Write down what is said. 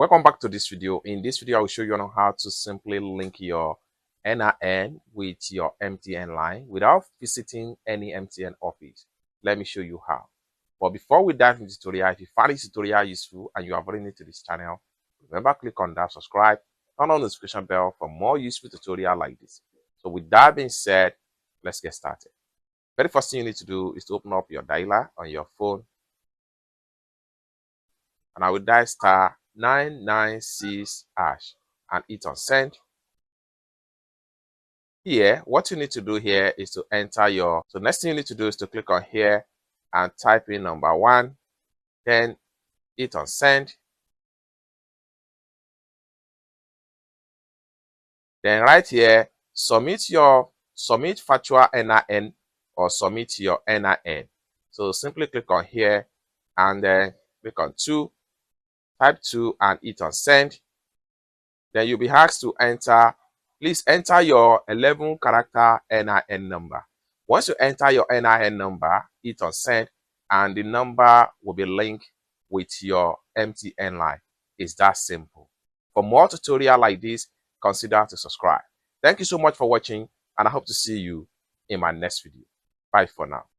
Welcome back to this video. In this video, I will show you on how to simply link your NIN with your MTN line without visiting any MTN office. Let me show you how. But before we dive into the tutorial, if you find this tutorial useful and you are very new to this channel, remember click on that subscribe, turn on the notification bell for more useful tutorial like this. So with that being said, let's get started. Very first thing you need to do is to open up your dialer on your phone, and I will dial *996# and hit on send. Here, what you need to do here is to enter your, so next thing you need to do is to click on here and type in number 1, then hit on send. Then right here, submit virtual NIN or submit your NIN. So simply click on here and then click on 2, type 2 and hit on send. Then you'll be asked to please enter your 11-character NIN number. Once you enter your NIN number, hit on send and the number will be linked with your MTN line. It's that simple. For more tutorial like this, consider to subscribe. Thank you so much for watching, and I hope to see you in my next video. Bye for now.